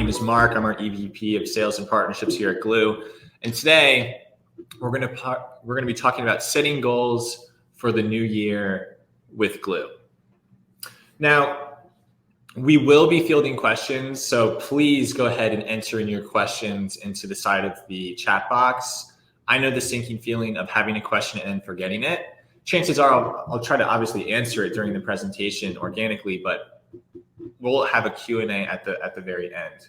name is Mark. I'm our EVP of Sales and Partnerships here at Glew. And today we're going to be talking about setting goals for the new year with Glew. Now, we will be fielding questions, so please go ahead and enter in your questions into the side of the chat box. I know the sinking feeling of having a question and then forgetting it. Chances are I'll try to obviously answer it during the presentation organically, but we'll have a Q&A at the very end.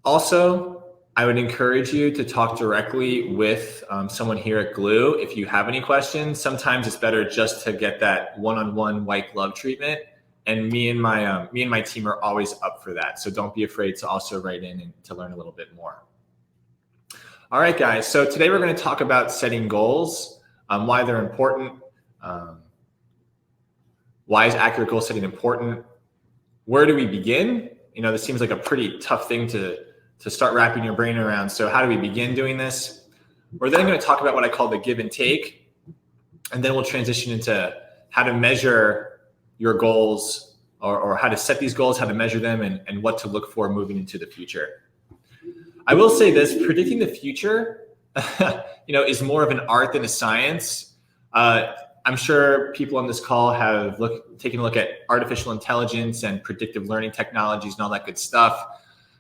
Also, I would encourage you to talk directly with someone here at Glew if you have any questions. Sometimes it's better just to get that one-on-one white glove treatment, and me and my team are always up for that. So don't be afraid to also write in and to learn a little bit more. All right, guys. So today we're going to talk about setting goals, why they're important. Why is accurate goal setting important? Where do we begin? You know, this seems like a pretty tough thing to start wrapping your brain around. So how do we begin doing this? We're then going to talk about what I call the give and take, and then we'll transition into how to measure your goals or how to set these goals, how to measure them, and what to look for moving into the future. I will say this, predicting the future, is more of an art than a science. I'm sure people on this call have taken a look at artificial intelligence and predictive learning technologies and all that good stuff.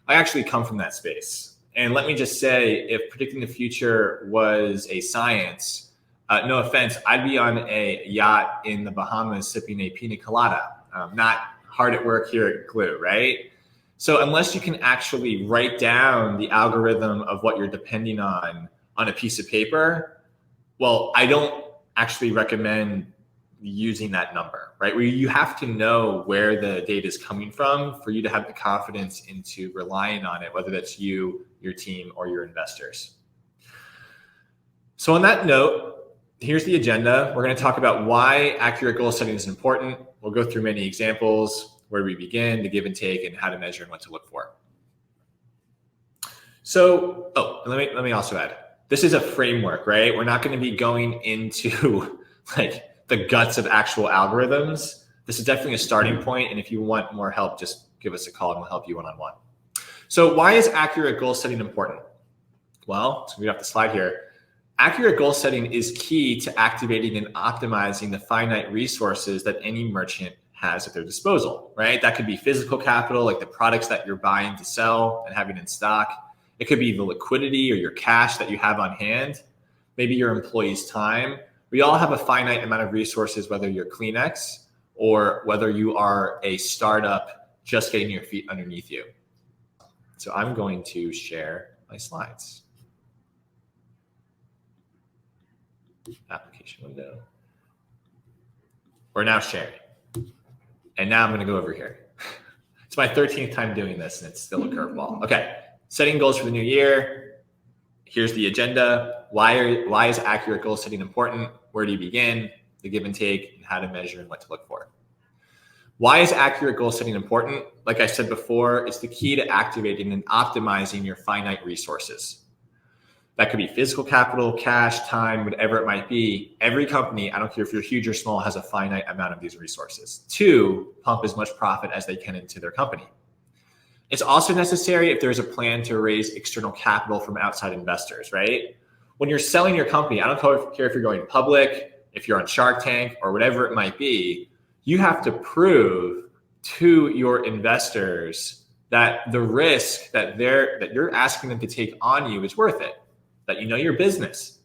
I actually come from that space. And let me just say, if predicting the future was a science, no offense, I'd be on a yacht in the Bahamas sipping a pina colada, not hard at work here at Glew, right? So unless you can actually write down the algorithm of what you're depending on a piece of paper, well, I don't actually recommend using that number, right? Where you have to know where the data is coming from for you to have the confidence into relying on it, whether that's you, your team, or your investors. So on that note, here's the agenda. We're going to talk about why accurate goal setting is important. We'll go through many examples, where we begin, the give and take, and how to measure and what to look for. So, let me also add, this is a framework, right? We're not going to be going into like the guts of actual algorithms. This is definitely a starting point. And if you want more help, just give us a call and we'll help you one-on-one. So why is accurate goal setting important? Well, so we have the slide here. Accurate goal setting is key to activating and optimizing the finite resources that any merchant has at their disposal, right? That could be physical capital, like the products that you're buying to sell and having in stock. It could be the liquidity or your cash that you have on hand, maybe your employees' time. We all have a finite amount of resources, whether you're Kleenex or whether you are a startup just getting your feet underneath you. So I'm going to share my slides. Application window. We're now sharing. And now I'm going to go over here. It's my 13th time doing this and it's still a curveball. Okay. Setting goals for the new year. Here's the agenda. Why is accurate goal setting important? Where do you begin? The give and take, and how to measure and what to look for. Why is accurate goal setting important? Like I said before, it's the key to activating and optimizing your finite resources. That could be physical capital, cash, time, whatever it might be. Every company, I don't care if you're huge or small, has a finite amount of these resources to pump as much profit as they can into their company. It's also necessary if there's a plan to raise external capital from outside investors, right? When you're selling your company, I don't care if you're going public, if you're on Shark Tank or whatever it might be, you have to prove to your investors that the risk that you're asking them to take on you is worth it, that you know your business,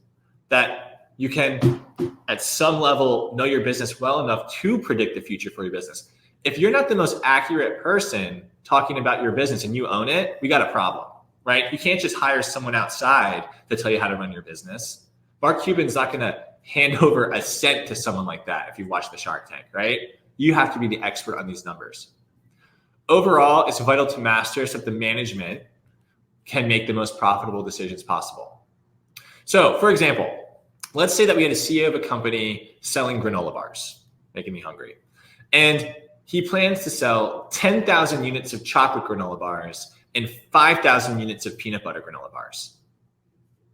that you can at some level know your business well enough to predict the future for your business. If you're not the most accurate person talking about your business and you own it, we got a problem, right? You can't just hire someone outside to tell you how to run your business. Mark Cuban's not going to hand over a cent to someone like that if you watch the Shark Tank, right? You have to be the expert on these numbers. Overall, it's vital to master so that the management can make the most profitable decisions possible. So, for example, let's say that we had a CEO of a company selling granola bars, making me hungry. And he plans to sell 10,000 units of chocolate granola bars and 5,000 units of peanut butter granola bars.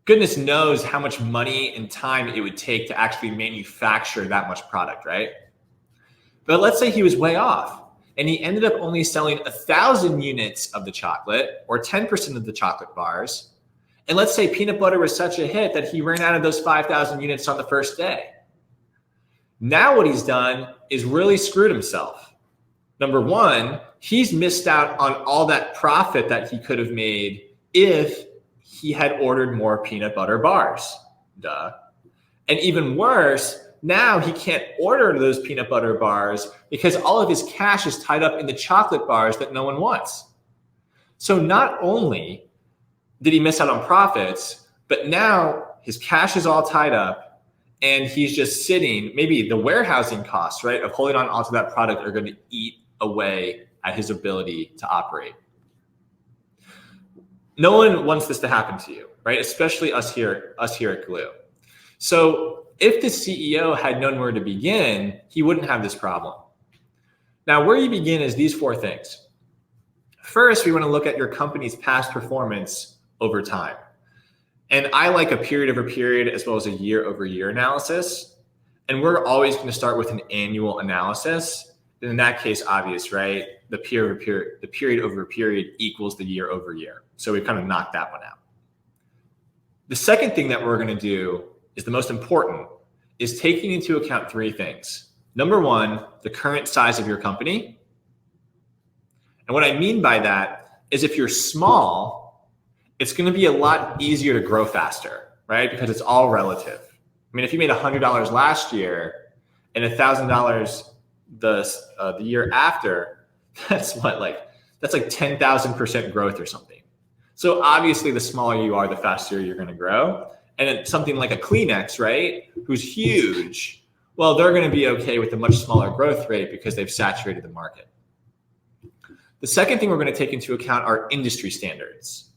Goodness knows how much money and time it would take to actually manufacture that much product, right? But let's say he was way off. and he ended up only selling 1,000 units of the chocolate, or 10% of the chocolate bars. And let's say peanut butter was such a hit that he ran out of those 5,000 units on the first day. Now what he's done is really screwed himself. Number one, he's missed out on all that profit that he could have made if he had ordered more peanut butter bars. Duh. And even worse, now he can't order those peanut butter bars because all of his cash is tied up in the chocolate bars that no one wants. So not only did he miss out on profits, but now his cash is all tied up and he's just sitting, maybe the warehousing costs, right, of holding on onto that product are going to eat away at his ability to operate. No one wants this to happen to you, right? Especially us here at Glew. So if the CEO had known where to begin, he wouldn't have this problem. Now, where you begin is these 4 things. First, we want to look at your company's past performance over time. And I like a period over period as well as a year over year analysis. And we're always going to start with an annual analysis. And in that case, obvious, right? The period over period equals the year over year. So we kind of knocked that one out. The second thing that we're going to do is the most important, is taking into account 3 things. Number one, the current size of your company. And what I mean by that is if you're small, it's going to be a lot easier to grow faster, right? Because it's all relative. I mean, if you made $100 last year and $1,000 the year after, that's like 10,000% growth or something. So obviously the smaller you are, the faster you're going to grow. And it's something like a Kleenex, right, who's huge, well, they're going to be okay with a much smaller growth rate because they've saturated the market. The second thing we're going to take into account are industry standards.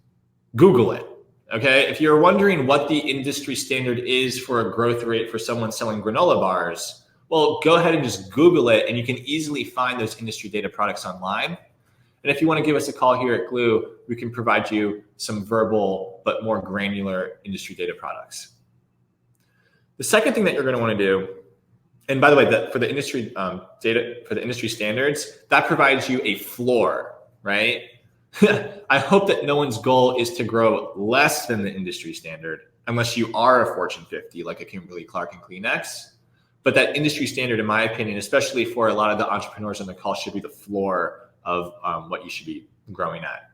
Google it, okay? If you're wondering what the industry standard is for a growth rate for someone selling granola bars, well, go ahead and just Google it, and you can easily find those industry data products online. And if you want to give us a call here at Glew, we can provide you some verbal but more granular industry data products. The second thing that you're going to want to do, and by the way, for the industry data, for the industry standards, that provides you a floor, right? I hope that no one's goal is to grow less than the industry standard, unless you are a Fortune 50, like a Kimberly-Clark and Kleenex. But that industry standard, in my opinion, especially for a lot of the entrepreneurs on the call, should be the floor of what you should be growing at.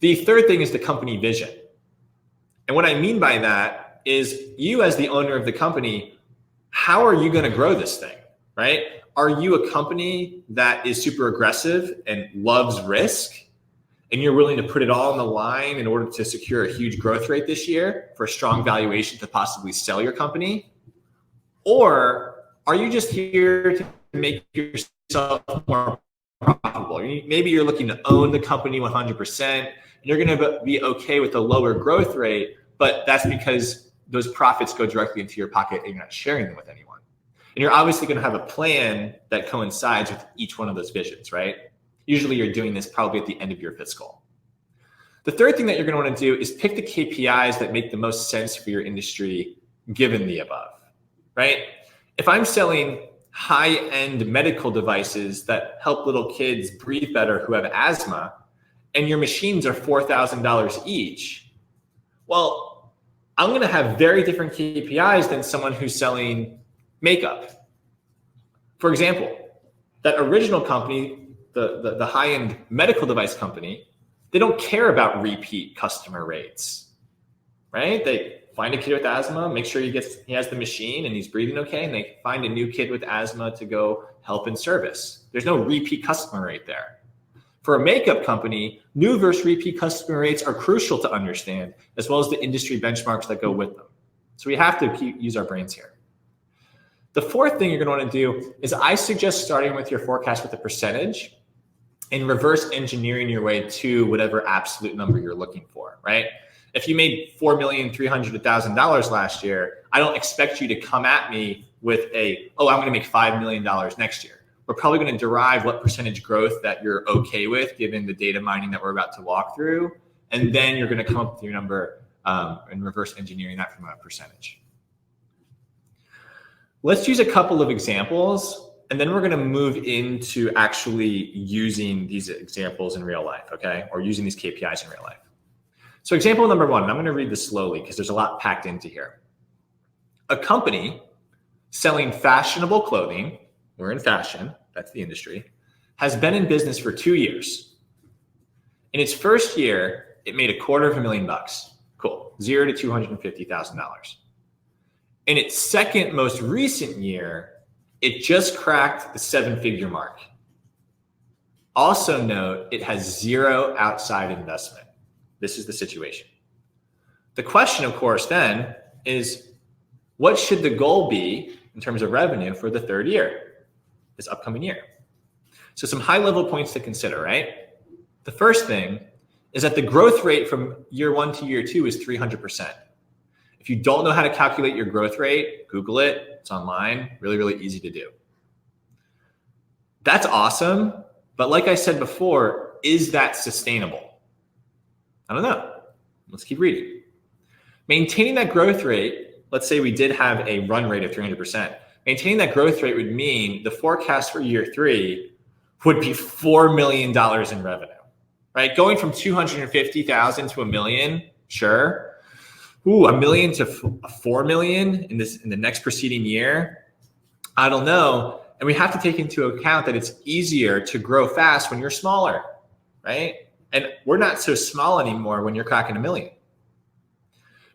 The third thing is the company vision. And what I mean by that is you as the owner of the company, how are you going to grow this thing, right? Are you a company that is super aggressive and loves risk, and you're willing to put it all on the line in order to secure a huge growth rate this year for a strong valuation to possibly sell your company? Or are you just here to make yourself more profitable? Maybe you're looking to own the company 100%, and you're going to be okay with a lower growth rate, but that's because those profits go directly into your pocket and you're not sharing them with anyone. And you're obviously going to have a plan that coincides with each one of those visions, right? Usually you're doing this probably at the end of your fiscal. The third thing that you're going to want to do is pick the KPIs that make the most sense for your industry given the above, right? If I'm selling high-end medical devices that help little kids breathe better who have asthma, and your machines are $4,000 each, well, I'm going to have very different KPIs than someone who's selling makeup. For example, that original company, the high-end medical device company, they don't care about repeat customer rates, right? They find a kid with asthma, make sure he has the machine and he's breathing okay, and they find a new kid with asthma to go help in service. There's no repeat customer rate there. For a makeup company, new versus repeat customer rates are crucial to understand, as well as the industry benchmarks that go with them. So we have to use our brains here. The fourth thing you're going to want to do is I suggest starting with your forecast with a percentage and reverse engineering your way to whatever absolute number you're looking for, right? If you made $4,300,000 last year, I don't expect you to come at me with I'm going to make $5 million next year. We're probably going to derive what percentage growth that you're okay with, given the data mining that we're about to walk through. And then you're going to come up with your number and reverse engineering that from a percentage. Let's use a couple of examples, and then we're going to move into actually using these examples in real life, okay? Or using these KPIs in real life. So example number one, and I'm going to read this slowly because there's a lot packed into here. A company selling fashionable clothing, we're in fashion, that's the industry, has been in business for 2 years. In its first year, it made $250,000. Cool, $0 to $250,000. In its second most recent year, it just cracked the 7-figure mark. Also note, it has 0 outside investment. This is the situation. The question, of course, then is, what should the goal be in terms of revenue for the third year, this upcoming year? So some high-level points to consider, right? The first thing is that the growth rate from year 1 to year 2 is 300%. If you don't know how to calculate your growth rate, Google it. It's online, really, really easy to do. That's awesome. But like I said before, is that sustainable? I don't know. Let's keep reading. Maintaining that growth rate, let's say we did have a run rate of 300%. Maintaining that growth rate would mean the forecast for year 3 would be $4 million in revenue, right? Going from 250,000 to $1 million, sure. Ooh, $1 million to $4 million in the next preceding year. I don't know. And we have to take into account that it's easier to grow fast when you're smaller, right? And we're not so small anymore when you're cracking $1 million.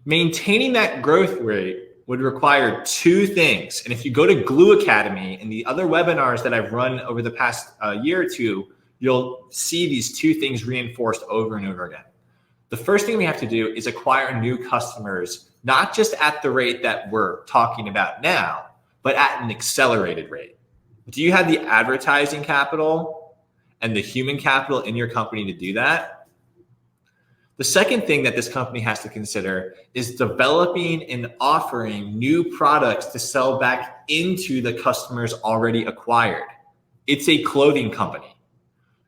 Maintaining that growth rate would require 2 things. And if you go to Glew Academy and the other webinars that I've run over the past year or 2, you'll see these 2 things reinforced over and over again. The first thing we have to do is acquire new customers, not just at the rate that we're talking about now, but at an accelerated rate. Do you have the advertising capital and the human capital in your company to do that? The second thing that this company has to consider is developing and offering new products to sell back into the customers already acquired. It's a clothing company.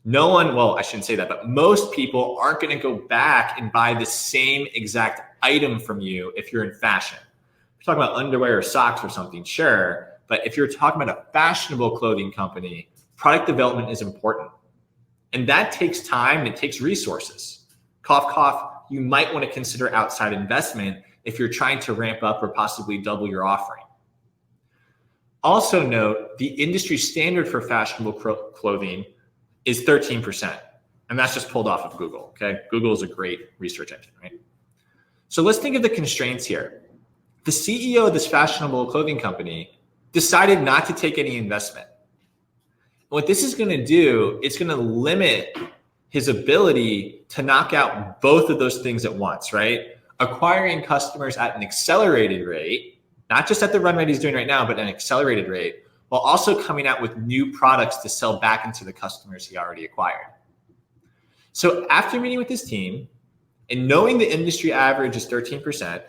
No one, well, I shouldn't say that, but most people aren't going to go back and buy the same exact item from you if you're in fashion. If you're talking about underwear or socks or something, sure. But if you're talking about a fashionable clothing company, product development is important. And that takes time and it takes resources. Cough, cough, you might want to consider outside investment if you're trying to ramp up or possibly double your offering. Also note, the industry standard for fashionable clothing is 13%. And that's just pulled off of Google, okay? Google is a great research engine, right? So let's think of the constraints here. The CEO of this fashionable clothing company decided not to take any investment. What this is going to do, it's going to limit his ability to knock out both of those things at once, right? Acquiring customers at an accelerated rate, not just at the run rate he's doing right now, but an accelerated rate, while also coming out with new products to sell back into the customers he already acquired. So after meeting with his team and knowing the industry average is 13%,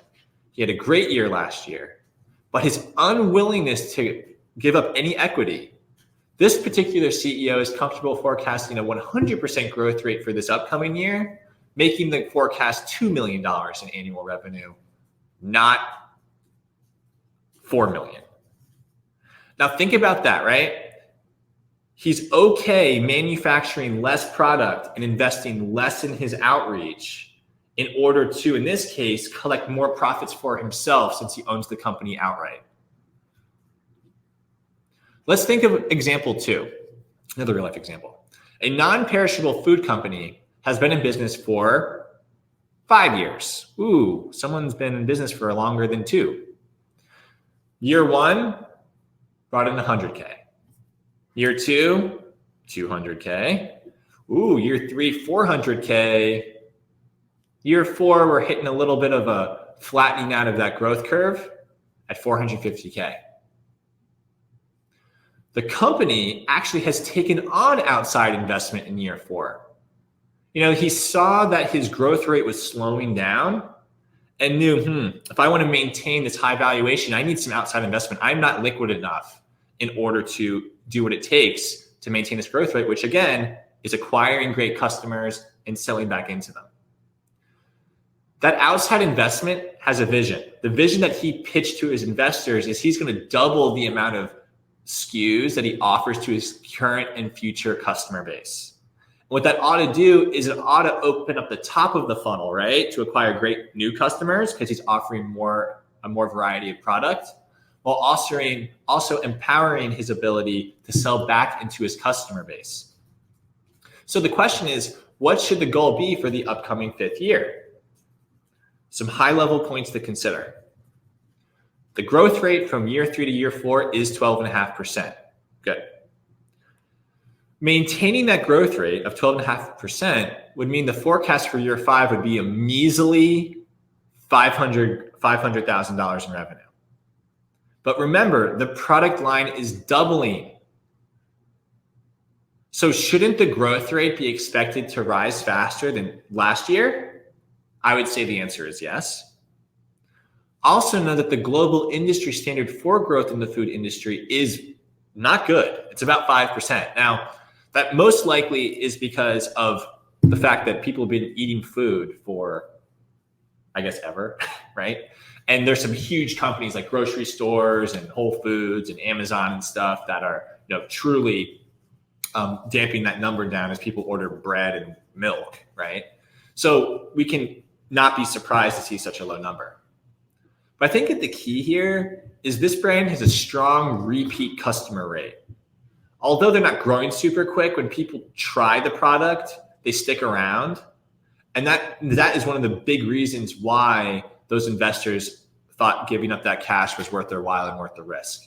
he had a great year last year, but his unwillingness to give up any equity, this particular CEO is comfortable forecasting a 100% growth rate for this upcoming year, making the forecast $2 million in annual revenue, not $4 million. Now think about that, right? He's okay manufacturing less product and investing less in his outreach in order to, in this case, collect more profits for himself since he owns the company outright. Let's think of example 2, another real life example. A non-perishable food company has been in business for 5 years. Ooh, someone's been in business for longer than 2. Year 1, brought in 100K. Year 2, 200K. Ooh, year 3, 400K. Year 4, we're hitting a little bit of a flattening out of that growth curve at 450K. The company actually has taken on outside investment in year 4. You know, he saw that his growth rate was slowing down and knew, if I want to maintain this high valuation, I need some outside investment. I'm not liquid enough in order to do what it takes to maintain this growth rate, which again is acquiring great customers and selling back into them. That outside investment has a vision. The vision that he pitched to his investors is he's going to double the amount of SKUs that he offers to his current and future customer base. What that ought to do is it ought to open up the top of the funnel, right, to acquire great new customers because he's offering a more variety of product, while also empowering his ability to sell back into his customer base. So the question is, what should the goal be for the upcoming 5th year? Some high-level points to consider. The growth rate from year 3 to year 4 is 12.5%. Good. Maintaining that growth rate of 12.5% would mean the forecast for year 5 would be a measly $500,000 in revenue. But remember, the product line is doubling. So shouldn't the growth rate be expected to rise faster than last year? I would say the answer is yes. Also know that the global industry standard for growth in the food industry is not good. It's about 5%. Now, that most likely is because of the fact that people have been eating food for, I guess, ever, right? And there's some huge companies like grocery stores and Whole Foods and Amazon and stuff that are, truly damping that number down as people order bread and milk, right? So we can not be surprised to see such a low number. But I think that the key here is this brand has a strong repeat customer rate. Although they're not growing super quick, when people try the product, they stick around. And that is one of the big reasons why those investors thought giving up that cash was worth their while and worth the risk.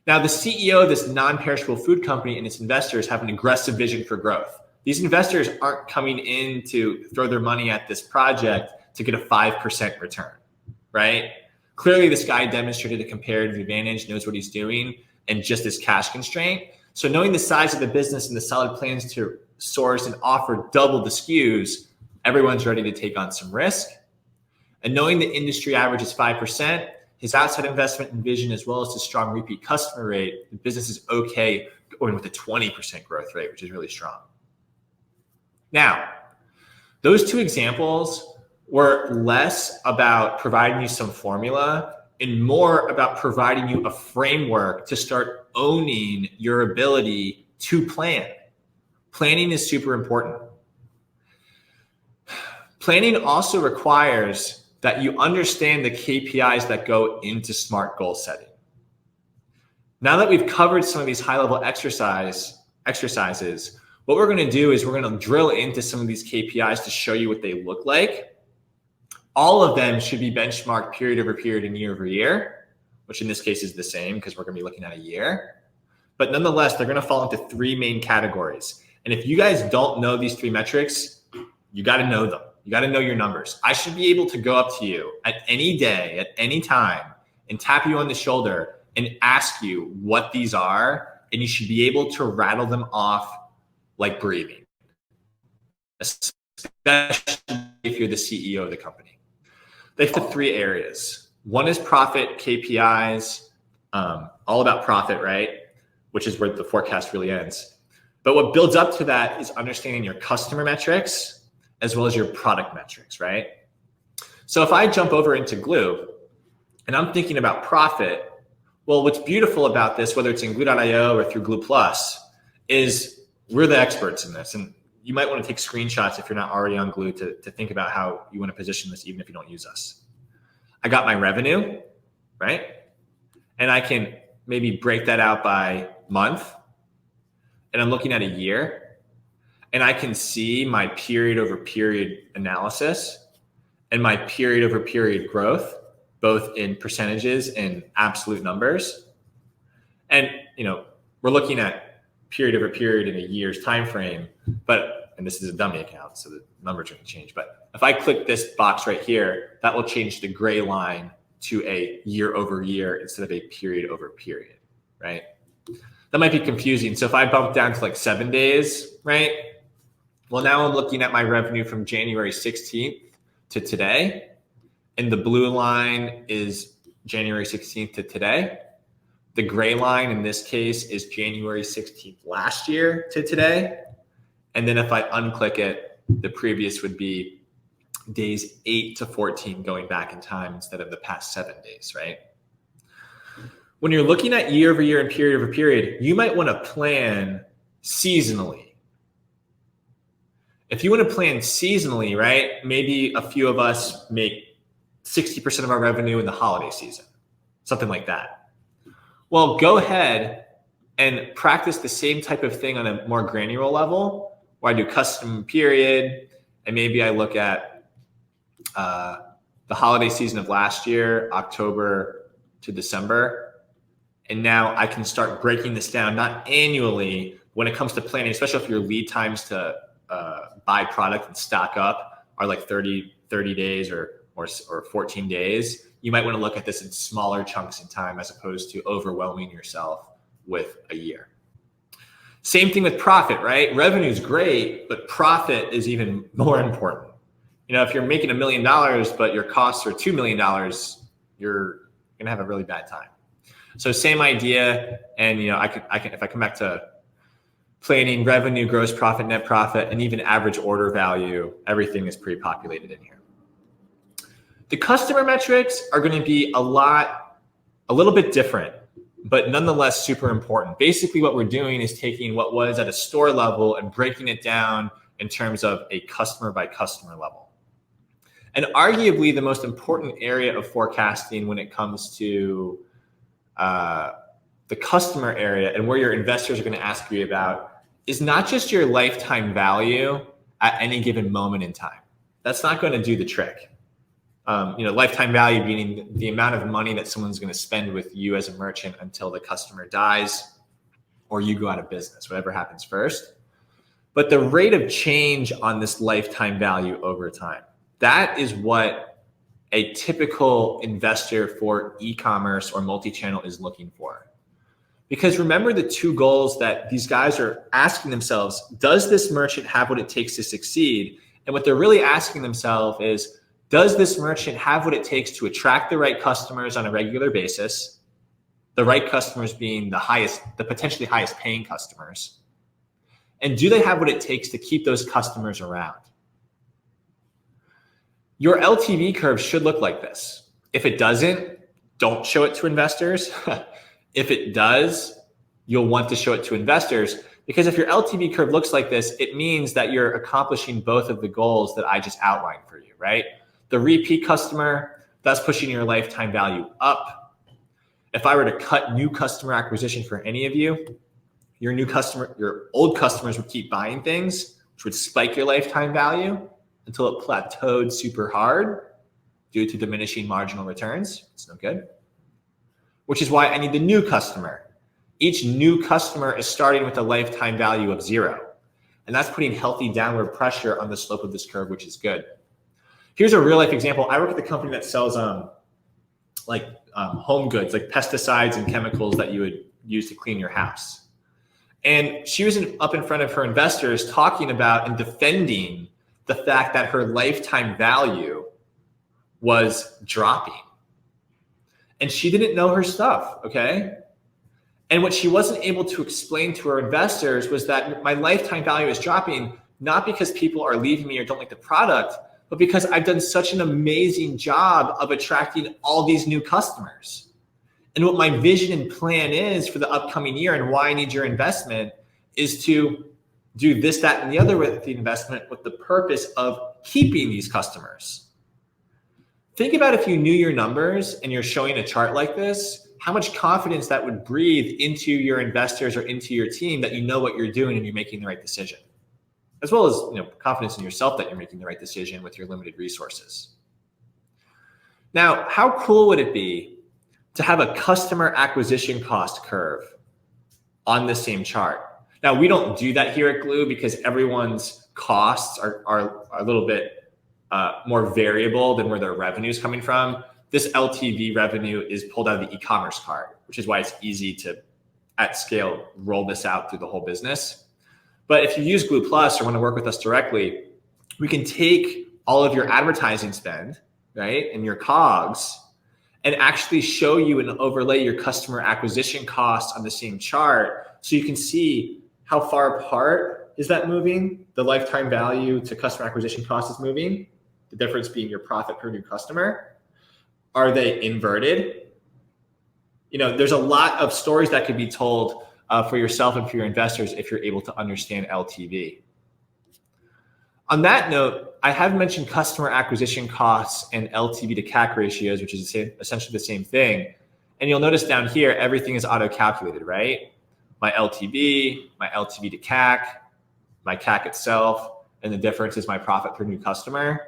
Now, the CEO of this non-perishable food company and its investors have an aggressive vision for growth. These investors aren't coming in to throw their money at this project to get a 5% return, right? Clearly, this guy demonstrated a comparative advantage, knows what he's doing, and just this cash constraint. So knowing the size of the business and the solid plans to source and offer double the SKUs, everyone's ready to take on some risk. And knowing the industry average is 5%, his outside investment and vision, as well as his strong repeat customer rate, the business is okay going with a 20% growth rate, which is really strong. Now, those two examples were less about providing you some formula and more about providing you a framework to start owning your ability to plan. Planning is super important. Planning also requires that you understand the KPIs that go into SMART goal setting. Now that we've covered some of these high-level exercises, what we're going to do is we're going to drill into some of these KPIs to show you what they look like. All of them should be benchmarked period over period and year over year, which in this case is the same because we're going to be looking at a year. But nonetheless, they're going to fall into 3 main categories. And if you guys don't know these 3 metrics, you got to know them. You got to know your numbers. I should be able to go up to you at any day, at any time, and tap you on the shoulder and ask you what these are, and you should be able to rattle them off like breathing, especially if you're the CEO of the company. They fit 3 areas. One is profit, KPIs, all about profit, right? Which is where the forecast really ends. But what builds up to that is understanding your customer metrics as well as your product metrics, right? So if I jump over into Glew and I'm thinking about profit, well, what's beautiful about this, whether it's in Glew.io or through Glew Plus, is we're the experts in this. And you might want to take screenshots if you're not already on Glew to think about how you want to position this, even if you don't use us. I got my revenue, right? And I can maybe break that out by month. And I'm looking at a year. And I can see my period over period analysis and my period over period growth, both in percentages and absolute numbers. And, we're looking at period over period in a year's time frame, and this is a dummy account, so the numbers are going to change. But if I click this box right here, that will change the gray line to a year over year instead of a period over period, right? That might be confusing. So if I bump down to like 7 days, right? Well, now I'm looking at my revenue from January 16th to today. And the blue line is January 16th to today. The gray line in this case is January 16th last year to today. And then if I unclick it, the previous would be days 8 to 14 going back in time instead of the past 7 days, right? When you're looking at year over year and period over period, you might want to plan seasonally. If you want to plan seasonally, right, maybe a few of us make 60% of our revenue in the holiday season, something like that. Well, go ahead and practice the same type of thing on a more granular level, where I do custom period, and maybe I look at the holiday season of last year, October to December. And now I can start breaking this down, not annually when it comes to planning, especially if your lead times to buy product and stock up are like 30 days or 14 days. You might want to look at this in smaller chunks in time as opposed to overwhelming yourself with a year. Same thing with profit, right? Revenue is great, but profit is even more important. If you're making $1 million, but your costs are $2 million, you're going to have a really bad time. So same idea. And, I can, if I come back to planning revenue, gross profit, net profit, and even average order value, everything is pre-populated in here. The customer metrics are going to be a little bit different, but nonetheless super important. Basically, what we're doing is taking what was at a store level and breaking it down in terms of a customer by customer level. And arguably the most important area of forecasting when it comes to the customer area and where your investors are going to ask you about is not just your lifetime value at any given moment in time. That's not going to do the trick. Lifetime value meaning the amount of money that someone's going to spend with you as a merchant until the customer dies or you go out of business, whatever happens first. But the rate of change on this lifetime value over time, that is what a typical investor for e-commerce or multi-channel is looking for. Because remember the two goals that these guys are asking themselves, does this merchant have what it takes to succeed? And what they're really asking themselves is, does this merchant have what it takes to attract the right customers on a regular basis? The right customers being the potentially highest paying customers. And do they have what it takes to keep those customers around? Your LTV curve should look like this. If it doesn't, don't show it to investors. If it does, you'll want to show it to investors, because if your LTV curve looks like this, it means that you're accomplishing both of the goals that I just outlined for you, right? The repeat customer, that's pushing your lifetime value up. If I were to cut new customer acquisition for any of you, your old customers would keep buying things, which would spike your lifetime value until it plateaued super hard due to diminishing marginal returns. It's no good. Which is why I need the new customer. Each new customer is starting with a lifetime value of 0. And that's putting healthy downward pressure on the slope of this curve, which is good. Here's a real life example. I work at the company that sells home goods, like pesticides and chemicals that you would use to clean your house. And she was up in front of her investors talking about and defending the fact that her lifetime value was dropping. And she didn't know her stuff, okay? And what she wasn't able to explain to her investors was that my lifetime value is dropping, not because people are leaving me or don't like the product, but because I've done such an amazing job of attracting all these new customers. And what my vision and plan is for the upcoming year and why I need your investment is to do this, that, and the other with the investment with the purpose of keeping these customers. Think about if you knew your numbers and you're showing a chart like this, how much confidence that would breathe into your investors or into your team that you know what you're doing and you're making the right decision, as well as confidence in yourself that you're making the right decision with your limited resources. Now, how cool would it be to have a customer acquisition cost curve on the same chart? Now, we don't do that here at Glew because everyone's costs are a little bit more variable than where their revenue is coming from. This LTV revenue is pulled out of the e-commerce card, which is why it's easy to, at scale, roll this out through the whole business. But if you use Glew Plus or want to work with us directly, we can take all of your advertising spend, right, and your COGS, and actually show you and overlay your customer acquisition costs on the same chart so you can see how far apart is that moving. The lifetime value to customer acquisition cost is moving. The difference being your profit per new customer. Are they inverted? there's a lot of stories that could be told for yourself and for your investors if you're able to understand LTV. On that note, I have mentioned customer acquisition costs and LTV to CAC ratios, which is essentially the same thing. And you'll notice down here, everything is auto-calculated, right? My LTV to CAC, my CAC itself, and the difference is my profit per new customer.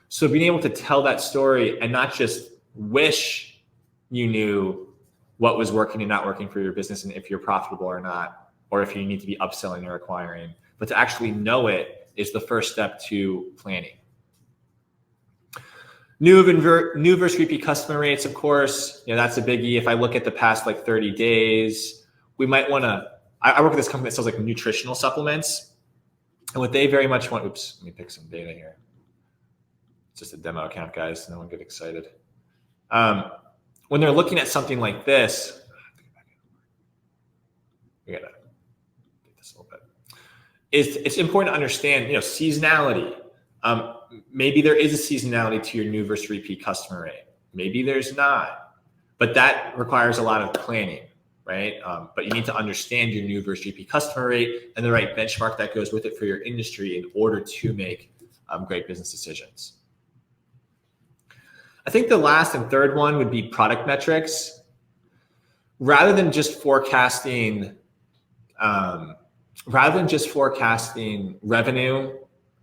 So being able to tell that story and not just wish you knew what was working and not working for your business and if you're profitable or not, or if you need to be upselling or acquiring, but to actually know it is the first step to planning. New versus repeat customer rates, of course, that's a biggie. If I look at the past 30 days, we might want to, I work with this company that sells nutritional supplements. And what they very much want, oops, let me pick some data here. It's just a demo account, guys. No one get excited. When they're looking at something like this, we gotta get this a little bit. It's important to understand, seasonality. Maybe there is a seasonality to your new versus repeat customer rate. Maybe there's not, but that requires a lot of planning, right? But you need to understand your new versus repeat customer rate and the right benchmark that goes with it for your industry in order to make great business decisions. I think the last and third one would be product metrics. Rather than just forecasting revenue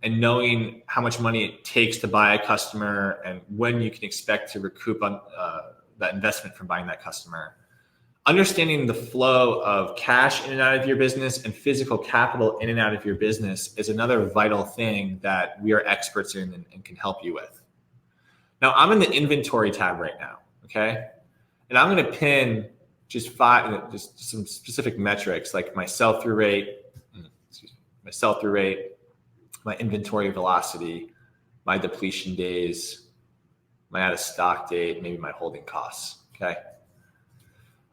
and knowing how much money it takes to buy a customer and when you can expect to recoup on that investment from buying that customer, understanding the flow of cash in and out of your business and physical capital in and out of your business is another vital thing that we are experts in and can help you with. Now, I'm in the inventory tab right now, okay? And I'm going to pin just some specific metrics like my sell-through rate, my inventory velocity, my depletion days, my out of stock date, maybe my holding costs, okay?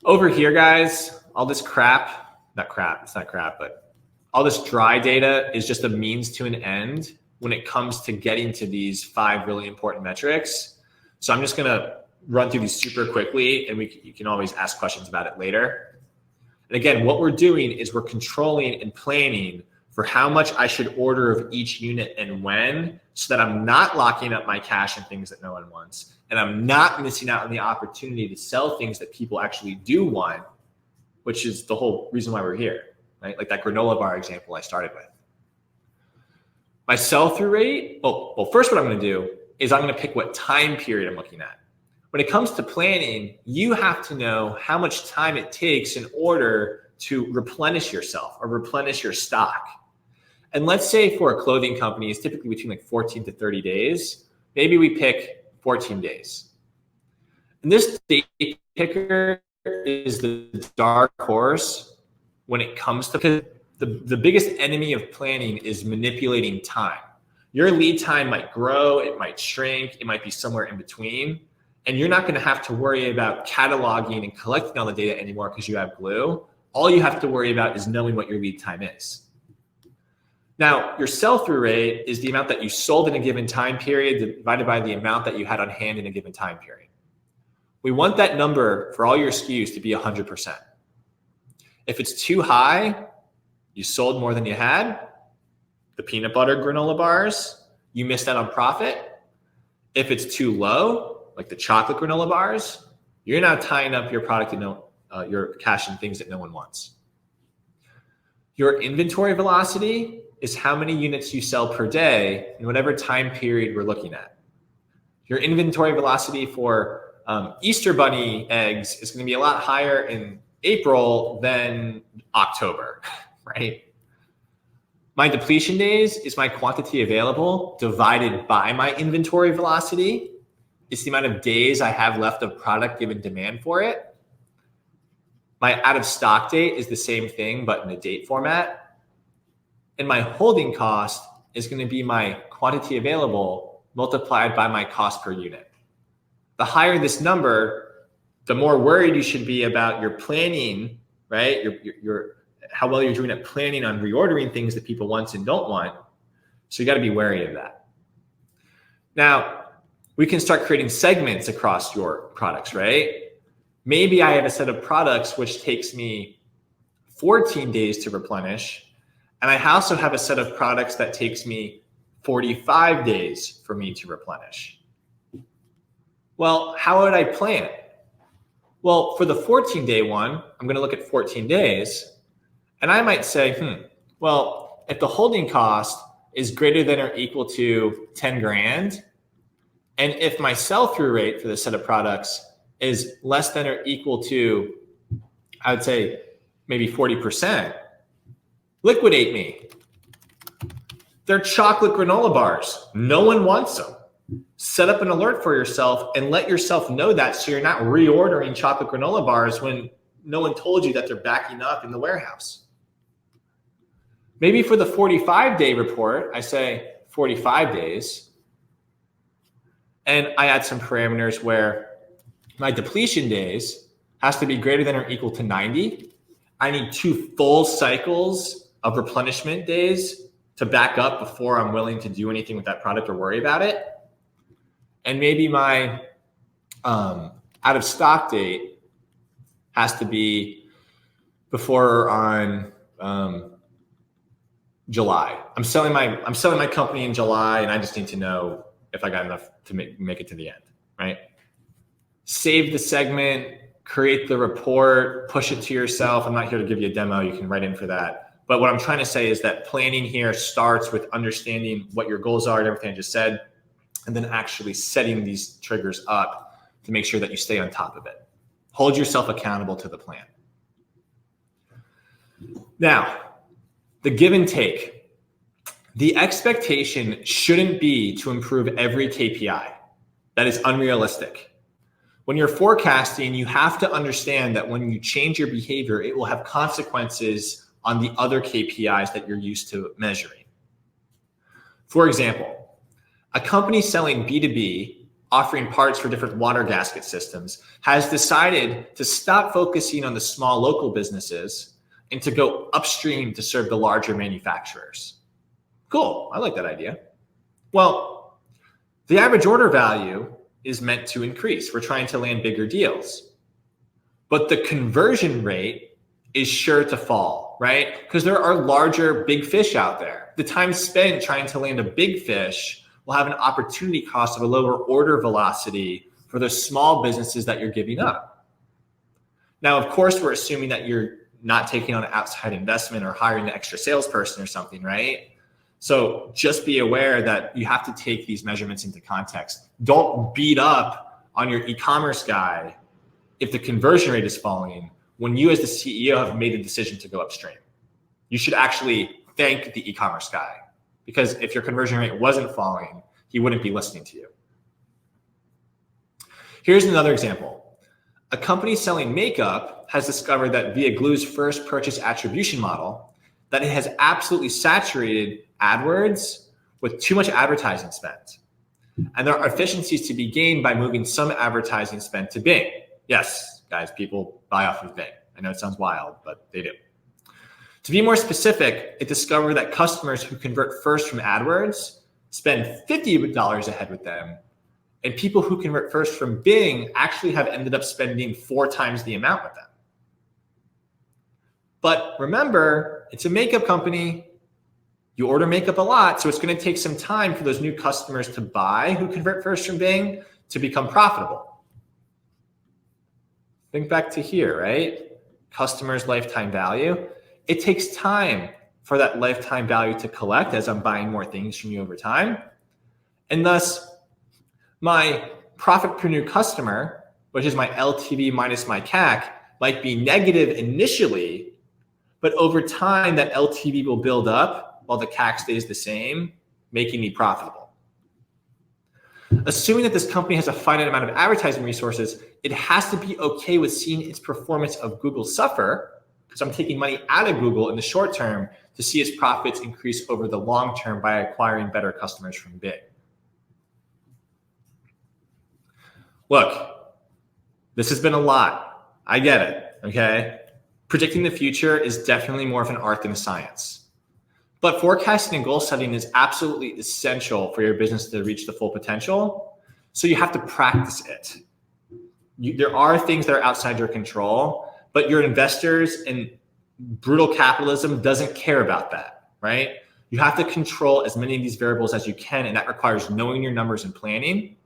Over here, guys, all this crap, it's not crap, but all this dry data is just a means to an end when it comes to getting to these 5 really important metrics. So I'm just gonna run through these super quickly and you can always ask questions about it later. And again, what we're doing is we're controlling and planning for how much I should order of each unit and when, so that I'm not locking up my cash and things that no one wants. And I'm not missing out on the opportunity to sell things that people actually do want, which is the whole reason why we're here, right? Like that granola bar example I started with. My sell-through rate, well, first what I'm gonna do is I'm gonna pick what time period I'm looking at. When it comes to planning, you have to know how much time it takes in order to replenish yourself or replenish your stock. And let's say for a clothing company, it's typically between 14 to 30 days. Maybe we pick 14 days. And this date picker is the dark horse when it comes to the biggest enemy of planning is manipulating time. Your lead time might grow, it might shrink, it might be somewhere in between. And you're not going to have to worry about cataloging and collecting all the data anymore because you have Glew. All you have to worry about is knowing what your lead time is. Now, your sell-through rate is the amount that you sold in a given time period divided by the amount that you had on hand in a given time period. We want that number for all your SKUs to be 100%. If it's too high, you sold more than you had, the peanut butter granola bars, you missed out on profit. If it's too low, like the chocolate granola bars, you're now tying up your product and your cash in things that no one wants. Your inventory velocity is how many units you sell per day in whatever time period we're looking at. Your inventory velocity for Easter bunny eggs is going to be a lot higher in April than October, right? My depletion days is my quantity available divided by my inventory velocity. It's the amount of days I have left of product given demand for it. My out of stock date is the same thing, but in a date format. And my holding cost is going to be my quantity available multiplied by my cost per unit. The higher this number, the more worried you should be about your planning, right? Your how well you're doing at planning on reordering things that people want and don't want. So you got to be wary of that. Now, we can start creating segments across your products, right? Maybe I have a set of products which takes me 14 days to replenish. And I also have a set of products that takes me 45 days for me to replenish. Well, how would I plan? Well, for the 14-day one, I'm going to look at 14 days. And I might say, well, if the holding cost is greater than or equal to 10 grand, and if my sell-through rate for the set of products is less than or equal to, I would say, maybe 40%, liquidate me. They're chocolate granola bars. No one wants them. Set up an alert for yourself and let yourself know that so you're not reordering chocolate granola bars when no one told you that they're backing up in the warehouse. Maybe for the 45-day report, I say 45 days, and I add some parameters where my depletion days has to be greater than or equal to 90. I need 2 full cycles of replenishment days to back up before I'm willing to do anything with that product or worry about it. And maybe my out of stock date has to be before on July. I'm selling my company in July, and I just need to know if I got enough to make it to the end, right? Save the segment, create the report, push it to yourself. I'm not here to give you a demo. You can write in for that. But what I'm trying to say is that planning here starts with understanding what your goals are and everything I just said, and then actually setting these triggers up to make sure that you stay on top of it. Hold yourself accountable to the plan. Now, the give and take. The expectation shouldn't be to improve every KPI. That is unrealistic. When you're forecasting, you have to understand that when you change your behavior, it will have consequences on the other KPIs that you're used to measuring. For example, a company selling B2B, offering parts for different water gasket systems, has decided to stop focusing on the small local businesses and to go upstream to serve the larger manufacturers. Cool, I like that idea. Well, the average order value is meant to increase. We're trying to land bigger deals. But the conversion rate is sure to fall, right? Because there are larger big fish out there. The time spent trying to land a big fish will have an opportunity cost of a lower order velocity for the small businesses that you're giving up. Now, of course, we're assuming that you're not taking on an outside investment or hiring an extra salesperson or something, right? So just be aware that you have to take these measurements into context. Don't beat up on your e-commerce guy if the conversion rate is falling when you as the CEO have made a decision to go upstream. You should actually thank the e-commerce guy, because if your conversion rate wasn't falling, he wouldn't be listening to you. Here's another example. A company selling makeup has discovered that via Glew's first purchase attribution model, that it has absolutely saturated AdWords with too much advertising spent. And there are efficiencies to be gained by moving some advertising spend to Bing. Yes, guys, people buy off of Bing. I know it sounds wild, but they do. To be more specific, it discovered that customers who convert first from AdWords spend $50 ahead with them, and people who convert first from Bing actually have ended up spending 4 times the amount with them. But remember, it's a makeup company. You order makeup a lot, so it's going to take some time for those new customers to buy who convert first from Bing to become profitable. Think back to here, right? Customers' lifetime value. It takes time for that lifetime value to collect as I'm buying more things from you over time. And thus, my profit per new customer, which is my LTV minus my CAC, might be negative initially, but over time, that LTV will build up while the CAC stays the same, making me profitable. Assuming that this company has a finite amount of advertising resources, it has to be okay with seeing its performance of Google suffer, because I'm taking money out of Google in the short term to see its profits increase over the long term by acquiring better customers from Bing. Look, this has been a lot. I get it, okay? Predicting the future is definitely more of an art than a science. But forecasting and goal setting is absolutely essential for your business to reach the full potential. So you have to practice it. there are things that are outside your control, but your investors and brutal capitalism doesn't care about that, right? You have to control as many of these variables as you can, and that requires knowing your numbers and planning.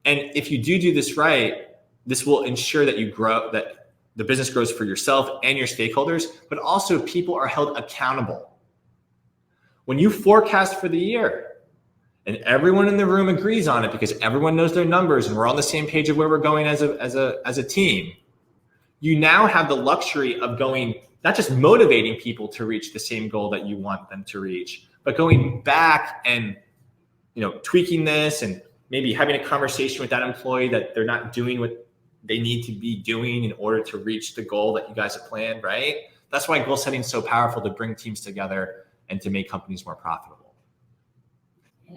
And if you do this right, this will ensure that you grow, that the business grows for yourself and your stakeholders, but also people are held accountable. When you forecast for the year and everyone in the room agrees on it because everyone knows their numbers and we're on the same page of where we're going as a team, you now have the luxury of going, not just motivating people to reach the same goal that you want them to reach, but going back and, tweaking this and maybe having a conversation with that employee that they're not doing what they need to be doing in order to reach the goal that you guys have planned, right? That's why goal setting is so powerful, to bring teams together and to make companies more profitable.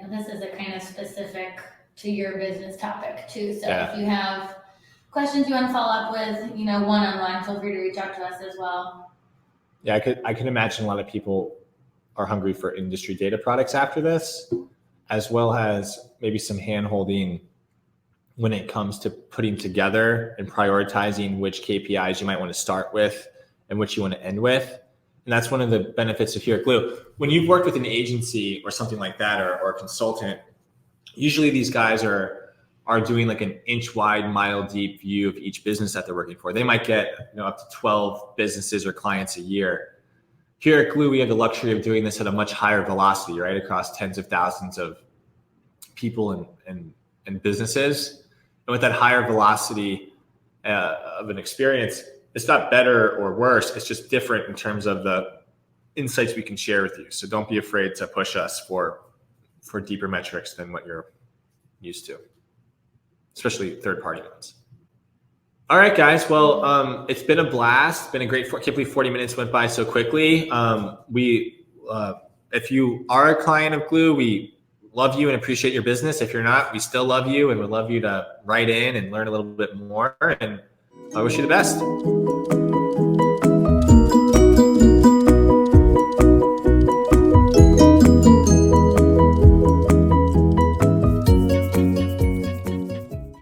This is a kind of specific to your business topic too. So if you have questions you want to follow up with, one-on-one, feel free to reach out to us as well. Yeah, I can imagine a lot of people are hungry for industry data products after this, as well as maybe some hand-holding when it comes to putting together and prioritizing which KPIs you might want to start with and which you want to end with. And that's one of the benefits of here at Glew. When you've worked with an agency or something like that, or a consultant, usually these guys are doing like an inch wide, mile deep view of each business that they're working for. They might get up to 12 businesses or clients a year. Here at Glew, we have the luxury of doing this at a much higher velocity, right? Across tens of thousands of people and businesses. And with that higher velocity of an experience, it's not better or worse. It's just different in terms of the insights we can share with you. So don't be afraid to push us for deeper metrics than what you're used to, especially third-party ones. All right, guys. Well, it's been a blast. It's been a great, I can't believe 40 minutes went by so quickly. If you are a client of Glew, we love you and appreciate your business. If you're not, we still love you and would love you to write in and learn a little bit more. And I wish you the best.